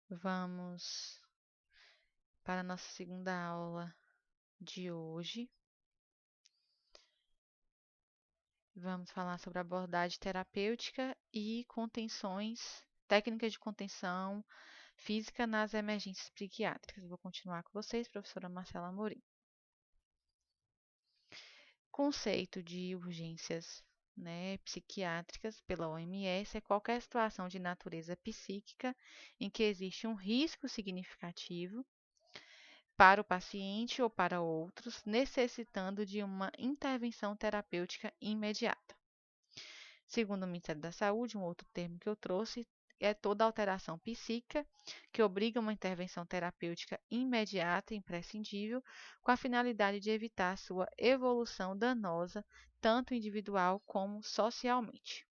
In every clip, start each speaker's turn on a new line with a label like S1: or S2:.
S1: Vamos para a nossa segunda aula de hoje. Vamos falar sobre abordagem terapêutica e contenções, técnicas de contenção física nas emergências psiquiátricas. Vou continuar com vocês, professora Marcela Amorim. Conceito de urgências, psiquiátricas pela OMS é qualquer situação de natureza psíquica em que existe um risco significativo para o paciente ou para outros, necessitando de uma intervenção terapêutica imediata. Segundo o Ministério da Saúde, um outro termo que eu trouxe é toda alteração psíquica que obriga uma intervenção terapêutica imediata e imprescindível, com a finalidade de evitar sua evolução danosa, tanto individual como socialmente.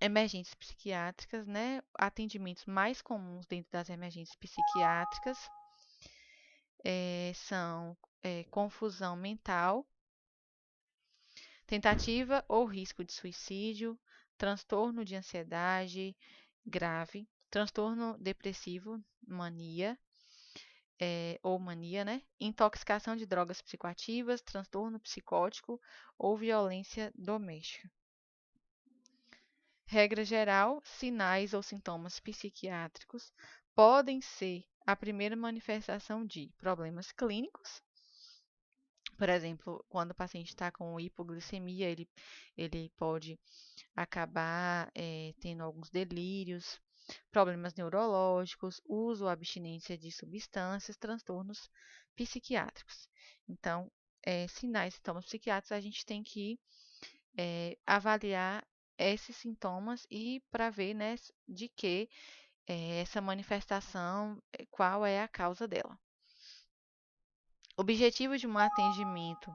S1: Emergências psiquiátricas, atendimentos mais comuns dentro das emergências psiquiátricas são confusão mental, tentativa ou risco de suicídio, transtorno de ansiedade grave, transtorno depressivo, mania ou mania, intoxicação de drogas psicoativas, transtorno psicótico ou violência doméstica. Regra geral, sinais ou sintomas psiquiátricos podem ser a primeira manifestação de problemas clínicos. Por exemplo, quando o paciente está com hipoglicemia, ele pode acabar tendo alguns delírios, problemas neurológicos, uso ou abstinência de substâncias, transtornos psiquiátricos. Então, sinais e sintomas psiquiátricos, a gente tem que avaliar esses sintomas e para ver, de que essa manifestação, qual é a causa dela. O objetivo de um atendimento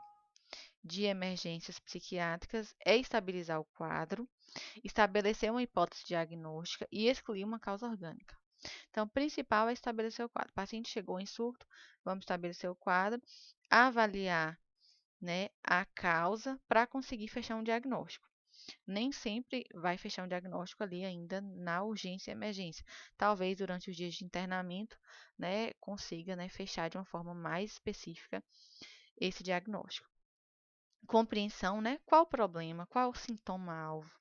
S1: de emergências psiquiátricas é estabilizar o quadro, estabelecer uma hipótese diagnóstica e excluir uma causa orgânica. Então, o principal é estabelecer o quadro. O paciente chegou em surto, vamos estabelecer o quadro, avaliar, a causa para conseguir fechar um diagnóstico. Nem sempre vai fechar um diagnóstico ali ainda na urgência e emergência. Talvez durante os dias de internamento, consiga, fechar de uma forma mais específica esse diagnóstico. Compreensão, qual o problema, qual o sintoma-alvo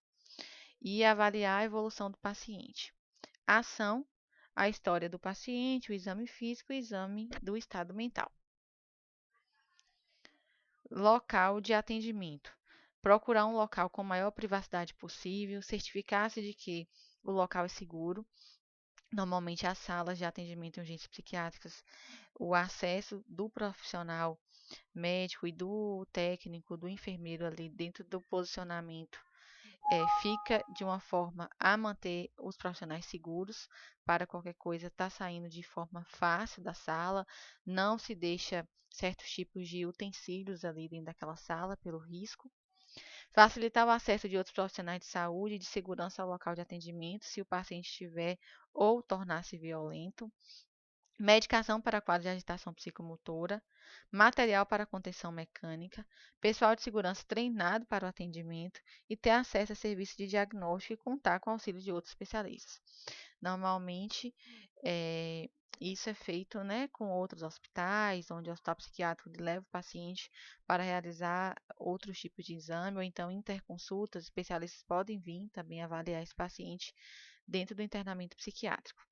S1: e avaliar a evolução do paciente. Ação, a história do paciente, o exame físico e o exame do estado mental. Local de atendimento. Procurar um local com maior privacidade possível, certificar-se de que o local é seguro. Normalmente, as salas de atendimento em urgências psiquiátricas, o acesso do profissional médico e do técnico, do enfermeiro ali dentro do posicionamento fica de uma forma a manter os profissionais seguros para qualquer coisa estar saindo de forma fácil da sala, não se deixa certos tipos de utensílios ali dentro daquela sala pelo risco. Facilitar o acesso de outros profissionais de saúde e de segurança ao local de atendimento se o paciente estiver ou tornar-se violento. Medicação para quadro de agitação psicomotora, material para contenção mecânica, pessoal de segurança treinado para o atendimento e ter acesso a serviços de diagnóstico e contar com o auxílio de outros especialistas. Normalmente, isso é feito, com outros hospitais, onde o hospital psiquiátrico leva o paciente para realizar outros tipos de exame, ou então interconsultas, especialistas podem vir também avaliar esse paciente dentro do internamento psiquiátrico.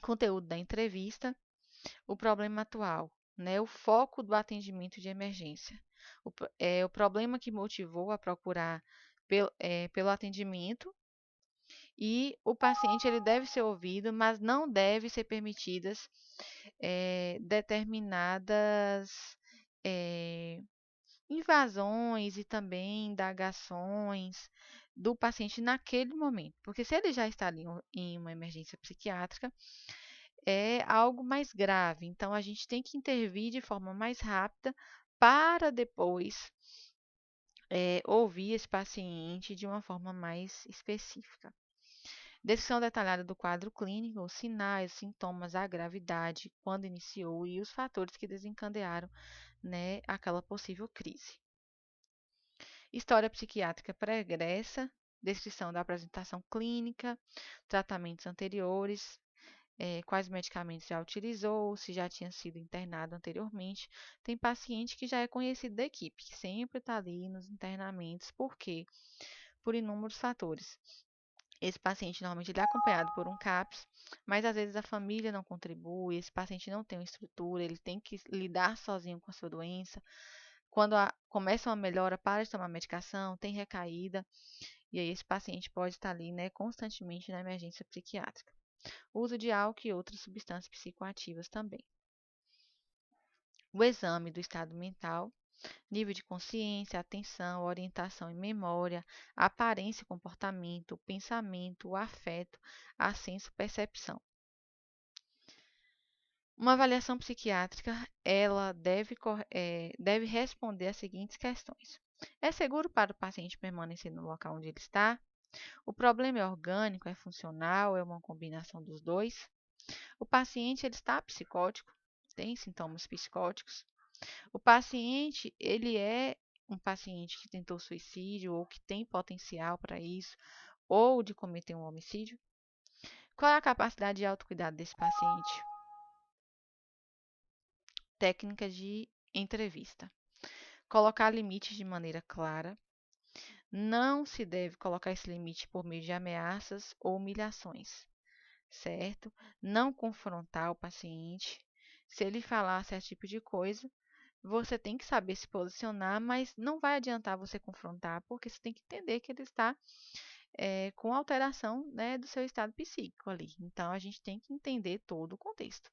S1: Conteúdo da entrevista, o problema atual, o foco do atendimento de emergência, o problema que motivou a procurar pelo atendimento e o paciente ele deve ser ouvido, mas não deve ser permitidas determinadas invasões e também indagações do paciente naquele momento, porque se ele já está ali em uma emergência psiquiátrica, é algo mais grave. Então, a gente tem que intervir de forma mais rápida para depois ouvir esse paciente de uma forma mais específica. Descrição detalhada do quadro clínico, os sinais, sintomas, a gravidade, quando iniciou e os fatores que desencadearam, aquela possível crise. História psiquiátrica pregressa, descrição da apresentação clínica, tratamentos anteriores, quais medicamentos já utilizou, se já tinha sido internado anteriormente. Tem paciente que já é conhecido da equipe, que sempre está ali nos internamentos. Por quê? Por inúmeros fatores. Esse paciente normalmente ele é acompanhado por um CAPS, mas às vezes a família não contribui, esse paciente não tem uma estrutura, ele tem que lidar sozinho com a sua doença. Quando começa uma melhora, para de tomar medicação, tem recaída, e aí esse paciente pode estar ali, né, constantemente na emergência psiquiátrica. Uso de álcool e outras substâncias psicoativas também. O exame do estado mental, nível de consciência, atenção, orientação e memória, aparência e comportamento, pensamento, afeto, ascenso, percepção. Uma avaliação psiquiátrica, ela deve responder as seguintes questões. É seguro para o paciente permanecer no local onde ele está? O problema é orgânico, é funcional, é uma combinação dos dois? O paciente ele está psicótico? Tem sintomas psicóticos? O paciente, ele é um paciente que tentou suicídio ou que tem potencial para isso, ou de cometer um homicídio? Qual é a capacidade de autocuidado desse paciente? Técnica de entrevista. Colocar limites de maneira clara. Não se deve colocar esse limite por meio de ameaças ou humilhações, certo? Não confrontar o paciente. Se ele falar certo tipo de coisa, você tem que saber se posicionar, mas não vai adiantar você confrontar, porque você tem que entender que ele está com alteração, né, do seu estado psíquico ali. Então, a gente tem que entender todo o contexto.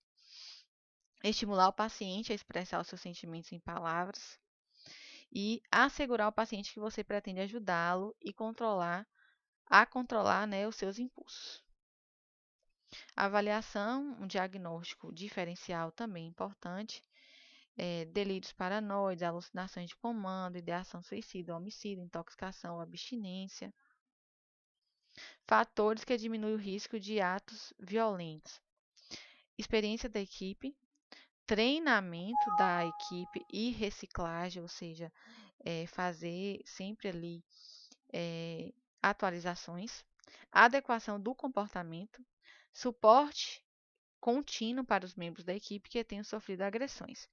S1: Estimular o paciente a expressar os seus sentimentos em palavras e assegurar ao paciente que você pretende ajudá-lo e controlar, né, os seus impulsos. Avaliação, um diagnóstico diferencial também importante. Delírios paranoides, alucinações de comando, ideação suicida, homicídio, intoxicação, abstinência. Fatores que diminuem o risco de atos violentos. Experiência da equipe, treinamento da equipe e reciclagem, ou seja, fazer sempre ali atualizações, adequação do comportamento, suporte contínuo para os membros da equipe que tenham sofrido agressões.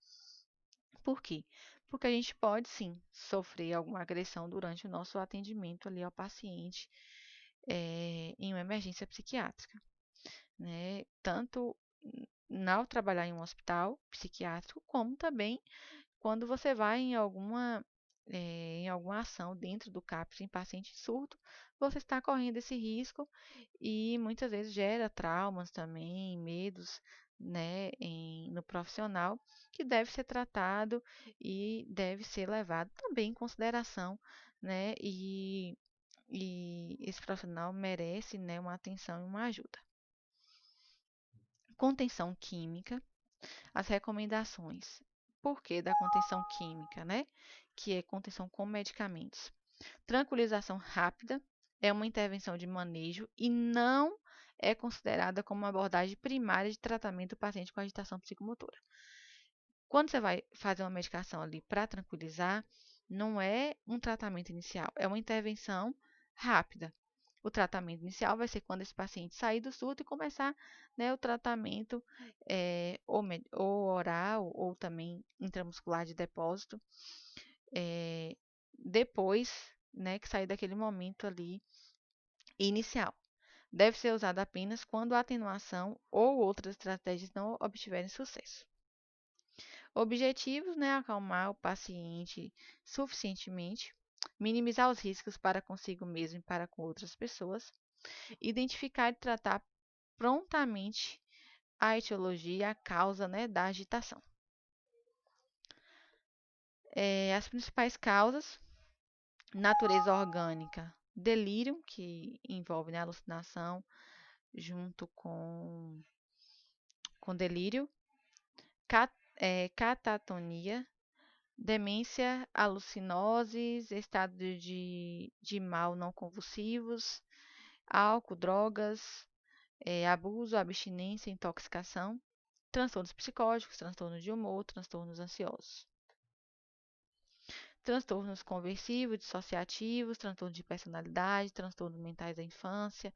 S1: Por quê? Porque a gente pode sim sofrer alguma agressão durante o nosso atendimento ali ao paciente em uma emergência psiquiátrica, né? Tanto ao trabalhar em um hospital psiquiátrico, como também quando você vai em alguma ação dentro do CAPS em paciente surdo, você está correndo esse risco e muitas vezes gera traumas também, medos, né, no profissional, que deve ser tratado e deve ser levado também em consideração, né, e esse profissional merece, né, uma atenção e uma ajuda. Contenção química. As recomendações. Por que da contenção química, né? Que é contenção com medicamentos. Tranquilização rápida é uma intervenção de manejo e não é considerada como uma abordagem primária de tratamento do paciente com agitação psicomotora. Quando você vai fazer uma medicação ali para tranquilizar, não é um tratamento inicial, é uma intervenção rápida. O tratamento inicial vai ser quando esse paciente sair do surto e começar, né, o tratamento ou oral ou também intramuscular de depósito, depois, né, que sair daquele momento ali inicial. Deve ser usado apenas quando a atenuação ou outras estratégias não obtiverem sucesso. Objetivos, né, acalmar o paciente suficientemente, minimizar os riscos para consigo mesmo e para com outras pessoas, identificar e tratar prontamente a etiologia e a causa, né, da agitação. As principais causas: natureza orgânica, delírio, que envolve, né, alucinação junto com delírio, catatonia, demência, alucinoses, estado de mal não convulsivos, álcool, drogas, abuso, abstinência, intoxicação, transtornos psicóticos, transtornos de humor, transtornos ansiosos. transtornos conversivos, dissociativos, transtornos de personalidade, transtornos mentais da infância,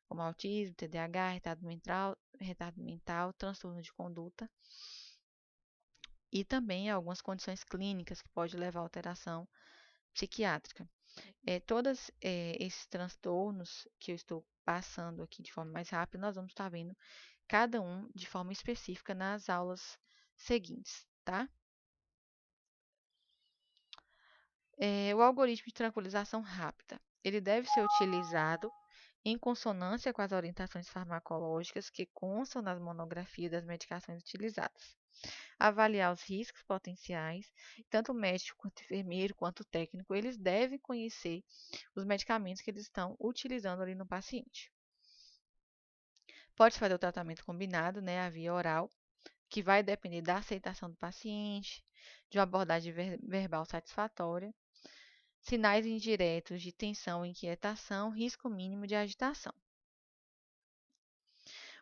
S1: como autismo, TDAH, retardo mental, transtorno de conduta, e também algumas condições clínicas que podem levar a alteração psiquiátrica. Todos esses transtornos que eu estou passando aqui de forma mais rápida, nós vamos estar vendo cada um de forma específica nas aulas seguintes, tá? O algoritmo de tranquilização rápida, ele deve ser utilizado em consonância com as orientações farmacológicas que constam nas monografias das medicações utilizadas. Avaliar os riscos potenciais, tanto o médico quanto o enfermeiro, quanto o técnico, eles devem conhecer os medicamentos que eles estão utilizando ali no paciente. Pode fazer o tratamento combinado, né, a via oral, que vai depender da aceitação do paciente, de uma abordagem verbal satisfatória, sinais indiretos de tensão e inquietação, risco mínimo de agitação.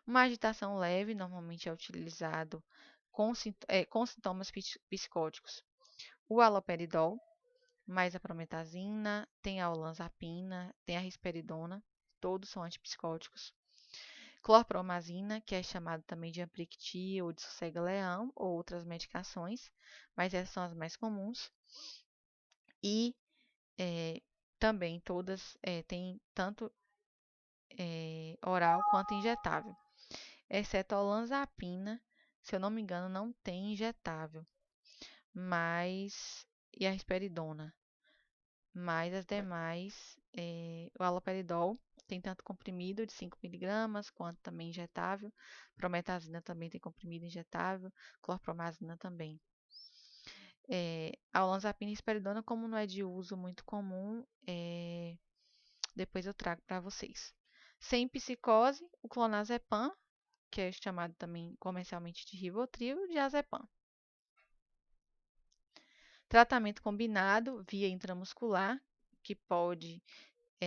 S1: Uma agitação leve normalmente é utilizado com sintomas psicóticos. O haloperidol, mais a prometazina, tem a olanzapina, tem a risperidona, todos são antipsicóticos. Clorpromazina, que é chamado também de Amplicti ou de sossega-leão, ou outras medicações, mas essas são as mais comuns. E também todas têm tanto oral quanto injetável, exceto a olanzapina, se eu não me engano, não tem injetável, e a risperidona, mas as demais, o haloperidol tem tanto comprimido de 5 miligramas quanto também injetável, prometazina também tem comprimido injetável, clorpromazina também. A olanzapina e risperidona, como não é de uso muito comum, depois eu trago para vocês. Sem psicose, o clonazepam, que é chamado também comercialmente de Rivotril, e diazepam. Tratamento combinado via intramuscular, que pode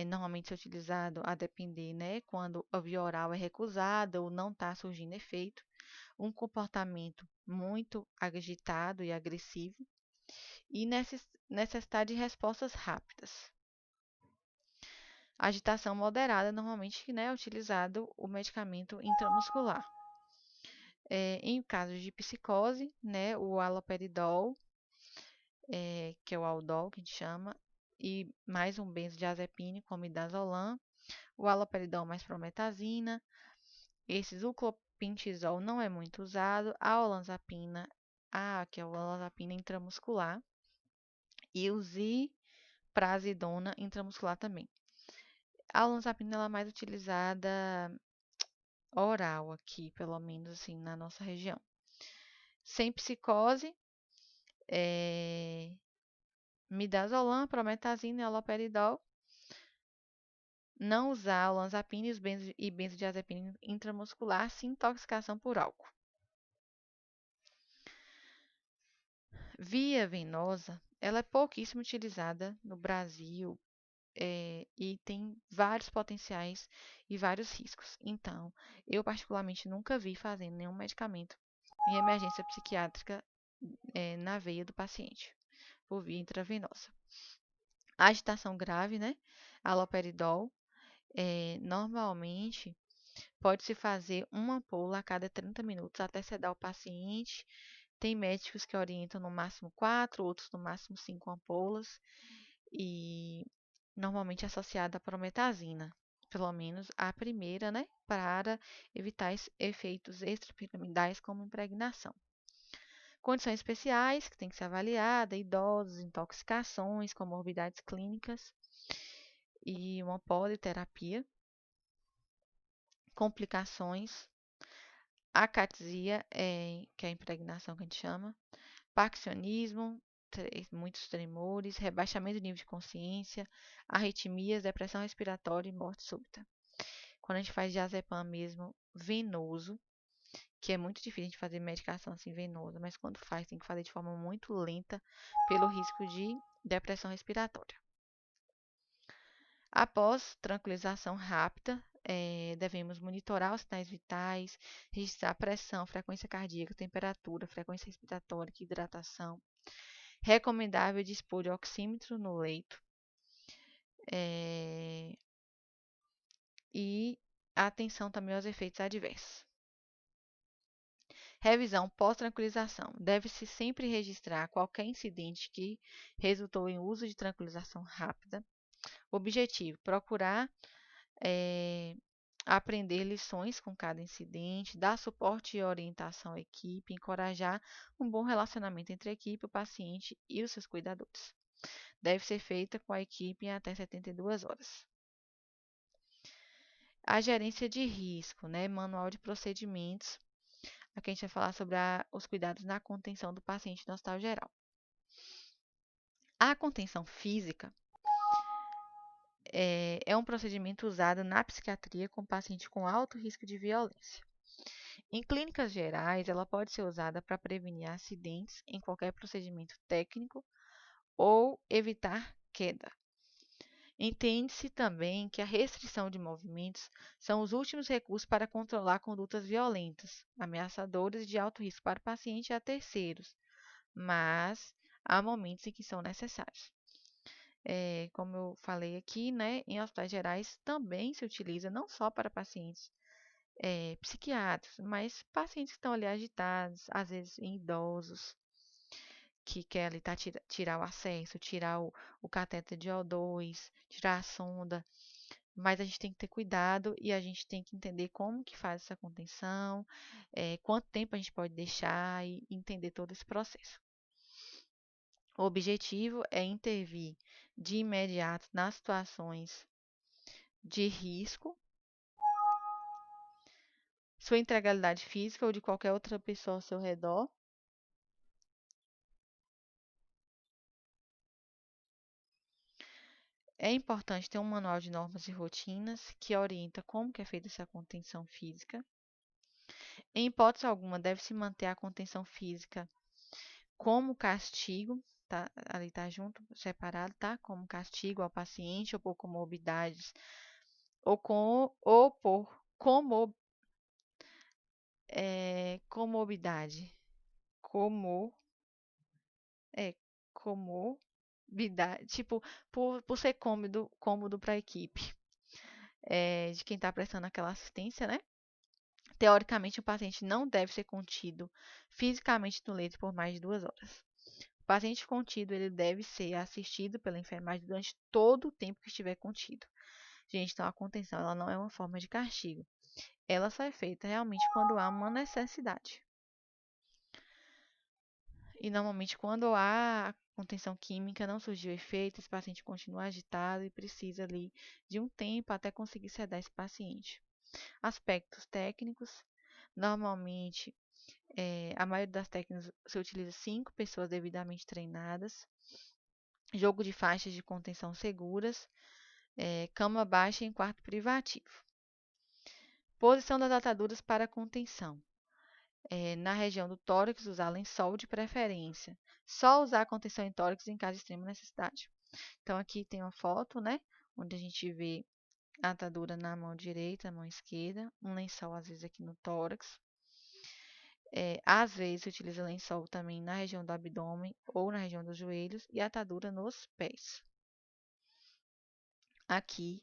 S1: normalmente ser utilizado a depender, né, quando a via oral é recusada ou não está surgindo efeito. Um comportamento muito agitado e agressivo e necessidade de respostas rápidas. Agitação moderada, normalmente, né, é utilizado o medicamento intramuscular. Em casos de psicose, né, o haloperidol, que é o Aldol, que a gente chama, e mais um benzodiazepine, como midazolam, o haloperidol mais prometazina, o clopidogrel não é muito usado, a olanzapina, que é a olanzapina intramuscular, e o ziprasidona intramuscular também. A olanzapina ela é mais utilizada oral aqui, pelo menos assim, na nossa região. Sem psicose, midazolam, prometazina e haloperidol. Não usar olanzapina e benzodiazepina intramuscular sem intoxicação por álcool. Via venosa, ela é pouquíssimo utilizada no Brasil e tem vários potenciais e vários riscos. Então, eu particularmente nunca vi fazendo nenhum medicamento em emergência psiquiátrica na veia do paciente, por via intravenosa. Agitação grave, né? Haloperidol, normalmente pode-se fazer uma ampola a cada 30 minutos até sedar o paciente. Tem médicos que orientam no máximo 4, outros no máximo 5 ampolas, e normalmente associada à prometazina, pelo menos a primeira, né, para evitar efeitos extrapiramidais como impregnação. Condições especiais que tem que ser avaliada, idosos, intoxicações, comorbidades clínicas e uma politerapia, complicações, acatesia, que é a impregnação que a gente chama, parkinsonismo, muitos tremores, rebaixamento do nível de consciência, arritmias, depressão respiratória e morte súbita. Quando a gente faz diazepam mesmo venoso, que é muito difícil de fazer medicação assim venosa, mas quando faz tem que fazer de forma muito lenta pelo risco de depressão respiratória. Após tranquilização rápida, devemos monitorar os sinais vitais, registrar pressão, frequência cardíaca, temperatura, frequência respiratória, hidratação. Recomendável dispor de oxímetro no leito. E atenção também aos efeitos adversos. Revisão pós-tranquilização. Deve-se sempre registrar qualquer incidente que resultou em uso de tranquilização rápida. Objetivo: procurar aprender lições com cada incidente, dar suporte e orientação à equipe, encorajar um bom relacionamento entre a equipe, o paciente e os seus cuidadores. Deve ser feita com a equipe em até 72 horas. A gerência de risco, né? Manual de procedimentos. Aqui a gente vai falar sobre os cuidados na contenção do paciente no hospital geral. A contenção física é um procedimento usado na psiquiatria com paciente com alto risco de violência. Em clínicas gerais, ela pode ser usada para prevenir acidentes em qualquer procedimento técnico ou evitar queda. Entende-se também que a restrição de movimentos são os últimos recursos para controlar condutas violentas, ameaçadoras e de alto risco para o paciente e a terceiros, mas há momentos em que são necessários. Como eu falei aqui, né, em hospitais gerais também se utiliza não só para pacientes psiquiátricos, mas pacientes que estão ali agitados, às vezes em idosos, que quer ali tirar o acesso, tirar o catéter de O2, tirar a sonda. Mas a gente tem que ter cuidado e a gente tem que entender como que faz essa contenção, quanto tempo a gente pode deixar e entender todo esse processo. O objetivo é intervir de imediato nas situações de risco, sua integralidade física ou de qualquer outra pessoa ao seu redor. É importante ter um manual de normas e rotinas que orienta como que é feita essa contenção física. Em hipótese alguma, deve-se manter a contenção física como castigo, tá? Ali tá junto, separado, tá? Como castigo ao paciente ou por comorbidades ou por comorbidade. Como é comorbidade, tipo, por ser cômodo para a equipe, de quem está prestando aquela assistência, né? Teoricamente, o paciente não deve ser contido fisicamente no leito por mais de 2 horas. O paciente contido, ele deve ser assistido pela enfermagem durante todo o tempo que estiver contido. Gente, então a contenção, ela não é uma forma de castigo. Ela só é feita realmente quando há uma necessidade. E normalmente, quando há contenção química, não surgiu efeito, esse paciente continua agitado e precisa ali de um tempo até conseguir sedar esse paciente. Aspectos técnicos. Normalmente, a maioria das técnicas se utiliza 5 pessoas devidamente treinadas. Jogo de faixas de contenção seguras. Cama baixa em quarto privativo. Posição das ataduras para contenção. Na região do tórax, usar lençol de preferência. Só usar contenção em tórax em caso de extrema necessidade. Então, aqui tem uma foto, né? Onde a gente vê a atadura na mão direita, na mão esquerda. Um lençol, às vezes, aqui no tórax. Às vezes, se utiliza lençol também na região do abdômen ou na região dos joelhos. E atadura nos pés. Aqui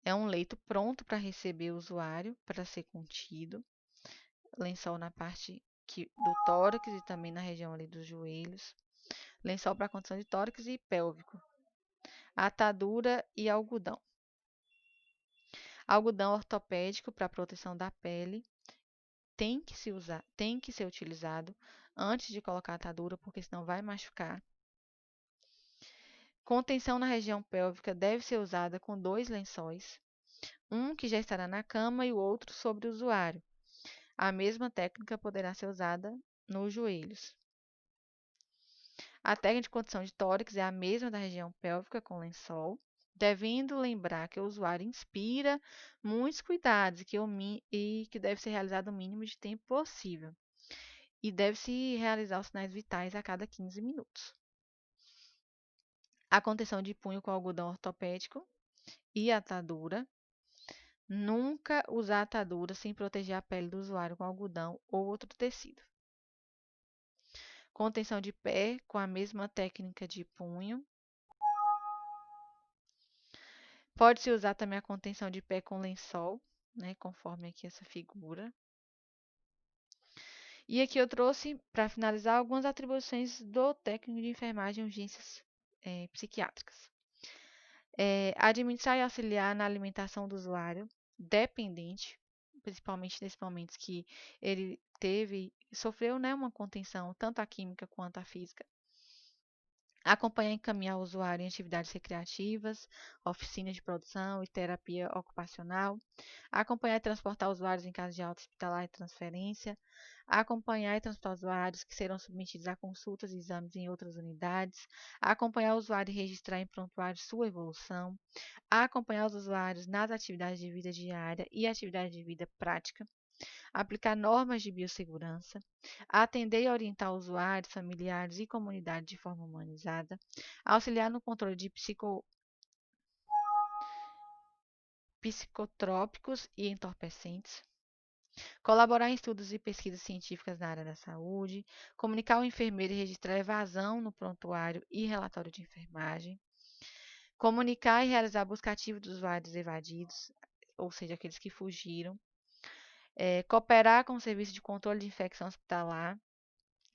S1: é um leito pronto para receber o usuário, para ser contido. Lençol na parte do tórax e também na região ali dos joelhos. Lençol para condição de tórax e pélvico. Atadura e algodão. Algodão ortopédico para proteção da pele tem que ser utilizado antes de colocar a atadura, porque senão vai machucar. Contenção na região pélvica deve ser usada com 2 lençóis, um que já estará na cama e o outro sobre o usuário. A mesma técnica poderá ser usada nos joelhos. A técnica de condição de tórax é a mesma da região pélvica com lençol, devendo lembrar que o usuário inspira muitos cuidados e que deve ser realizado o mínimo de tempo possível. E deve-se realizar os sinais vitais a cada 15 minutos. A contenção de punho com algodão ortopédico e atadura. Nunca usar atadura sem proteger a pele do usuário com algodão ou outro tecido. Contenção de pé com a mesma técnica de punho. Pode-se usar também a contenção de pé com lençol, né, conforme aqui essa figura. E aqui eu trouxe, para finalizar, algumas atribuições do técnico de enfermagem e urgências psiquiátricas. Administrar e auxiliar na alimentação do usuário dependente, principalmente nesses momentos que ele sofreu, né, uma contenção, tanto a química quanto a física. Acompanhar e encaminhar o usuário em atividades recreativas, oficinas de produção e terapia ocupacional. Acompanhar e transportar usuários em caso de alta hospitalar e transferência. Acompanhar e transportar usuários que serão submetidos a consultas e exames em outras unidades. Acompanhar o usuário e registrar em prontuário sua evolução. Acompanhar os usuários nas atividades de vida diária e atividades de vida prática. Aplicar normas de biossegurança, atender e orientar usuários, familiares e comunidade de forma humanizada, auxiliar no controle de psicotrópicos e entorpecentes, colaborar em estudos e pesquisas científicas na área da saúde, comunicar ao enfermeiro e registrar evasão no prontuário e relatório de enfermagem, comunicar e realizar busca ativa dos usuários evadidos, ou seja, aqueles que fugiram, cooperar com o serviço de controle de infecção hospitalar,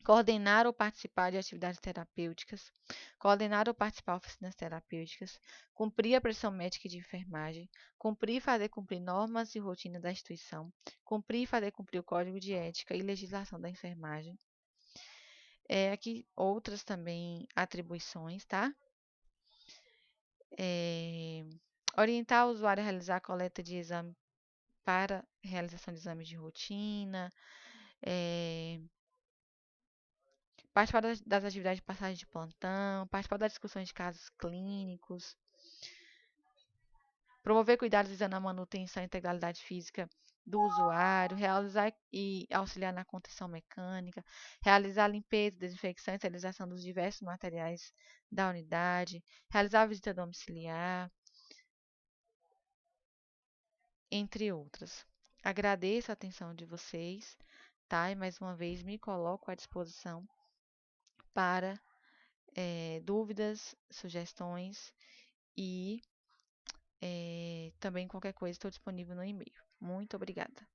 S1: coordenar ou participar de atividades terapêuticas, coordenar ou participar de oficinas terapêuticas, cumprir a prescrição médica e de enfermagem, cumprir e fazer cumprir normas e rotinas da instituição, cumprir e fazer cumprir o código de ética e legislação da enfermagem. Aqui outras também atribuições, tá? Orientar o usuário a realizar a coleta de exame para realização de exames de rotina, participar das atividades de passagem de plantão, participar das discussões de casos clínicos, promover cuidados visando a manutenção e integralidade física do usuário, realizar e auxiliar na contenção mecânica, realizar limpeza, desinfecção e esterilização dos diversos materiais da unidade, realizar a visita domiciliar, entre outras. Agradeço a atenção de vocês, tá? E mais uma vez me coloco à disposição para dúvidas, sugestões e também qualquer coisa estou disponível no e-mail. Muito obrigada.